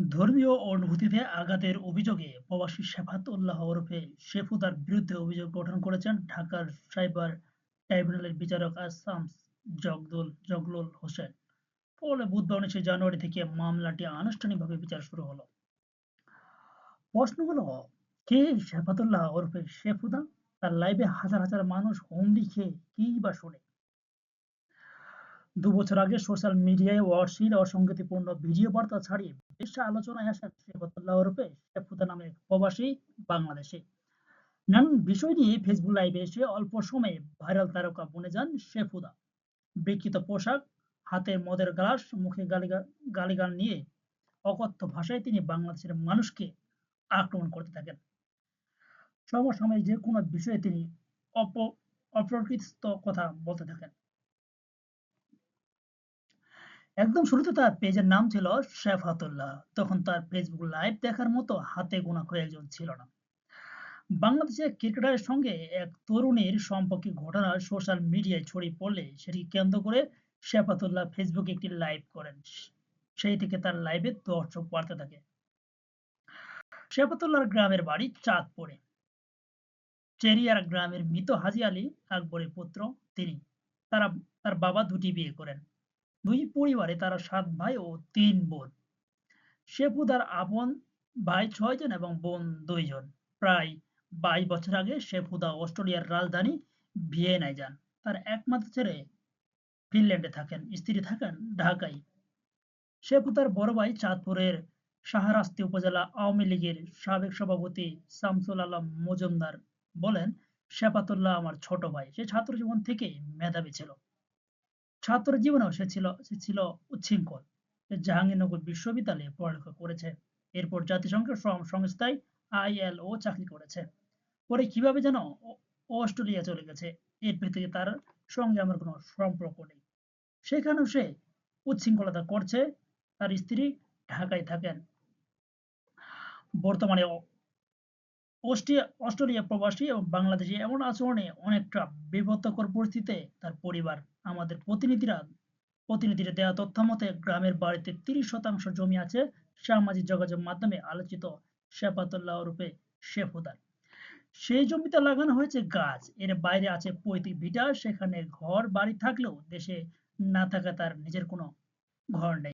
ধর্মীয় অনুভূতিতে আঘাতের অভিযোগে প্রবাসী শেফাত উল্লাহ ওরফে শেফুদার বিরুদ্ধে অভিযোগ গঠন করেছেন ঢাকার সাইবার ট্রাইব্যুনালের বিচারক শামস জগলুল হোসেন। ফলে বুধবার 19 জানুয়ারি থেকে মামলাটি আনুষ্ঠানিকভাবে বিচার শুরু হলো। প্রশ্ন হলো, কে শেফাতুল্লাহ ওরফে শেফুদা? তার লাইভে হাজার হাজার মানুষ হুমড়ি খেয়ে কি বা শোনে। ২ বছর আগে সোশ্যাল মিডিয়ায় অশ্লীল অসঙ্গতিপূর্ণ ভিডিও বার্তা ছাড়িয়ে বেশ আলোচনায় আসেন শেফাতুল্লাহ ওরফে শেফুদা নামে এক প্রবাসী বাংলাদেশে। নানান বিষয় নিয়ে ফেসবুক লাইভে এসে অল্প সময়ে ভাইরাল তারকা বনে যান শেফুদা। বিকৃত পোশাক, হাতে মদের গ্লাস, মুখে গালিগান নিয়ে অকথ্য ভাষায় তিনি বাংলাদেশের মানুষকে আক্রমণ করতে থাকেন। সমসাময়িক যে কোনো বিষয়ে তিনি অপ্রকৃতিস্থ কথা বলতে থাকেন। একদম শুরুতে তার পেজের নাম ছিল শেফাতুল্লাহ। তখন তার ফেসবুক লাইভ দেখার মতো হাতে গোনা কয়েকজন ছিল না। বাংলাদেশের ক্রিকেটারের সঙ্গে এক তরুণীর সম্পর্কে ঘটনা সোশ্যাল মিডিয়ায় ছড়িয়ে পড়লে সেটি কেন্দ্র করে শেফাতুল্লাহ ফেসবুকে একটি লাইভ করেন। সেই থেকে তার লাইভে দর্শক বাড়তে থাকে। শেফাতুল্লাহর গ্রামের বাড়ি চাঁদপুরে। চেরিয়ার গ্রামের মৃত হাজী আলী আকবরের পুত্র তিনি। তারা তার বাবা দুটি বিয়ে করেন। দুই পরিবারে তারা ৭ ভাই ও ৩ বোন। শেফুদার আপন ভাই ৬ জন এবং বোন ২ জন। প্রায় ২২ বছর আগে শেফুদা অস্ট্রেলিয়ার রাজধানী ভিয়েনায় যান। তার একমাত্র ছেলে ফিনল্যান্ডে থাকেন, স্ত্রী থাকেন ঢাকায়। শেফুদার বড় ভাই চাঁদপুরের শাহরাস্তি উপজেলা আওয়ামী লীগের সাবেক সভাপতি শামসুল আলম মজুমদার বলেন, শেফাতুল্লাহ আমার ছোট ভাই। সে ছাত্র জীবন থেকেই মেধাবী ছিল। ছাত্র জীবনেও সে ছিল উচ্ছৃঙ্খল। সে জাহাঙ্গীরনগর বিশ্ববিদ্যালয়ে পড়ালেখা করেছে। এরপর জাতিসংঘের শ্রম সংস্থায় ILO চাকরি করেছে। পরে কিভাবে যেন অস্ট্রেলিয়া চলে গেছে। এরপর থেকে তার সঙ্গে আমার কোনো সম্পর্ক নেই। সেখানেও সে উচ্ছৃঙ্খলতা করছে। তার স্ত্রী ঢাকায় থাকেন। বর্তমানে অস্ট্রেলিয়া প্রবাসী এবং বাংলাদেশী এমন আচরণে অনেকটা বিব্রতকর পরিস্থিতিতে তার পরিবার। আমাদের প্রতিনিধিরা দেওয়া তথ্য মতে গ্রামের বাড়িতে ৩০% জমি আছে সামাজিক যোগাযোগ মাধ্যমে আলোচিত শেফাতুল্লাহ ওরফে শেফুদার। সেই জমিতে লাগানো হয়েছে গাছ। এর বাইরে আছে পৈতৃক ভিটা, সেখানে ঘর বাড়ি থাকলেও দেশে না থাকা তার নিজের কোনো ঘর নেই।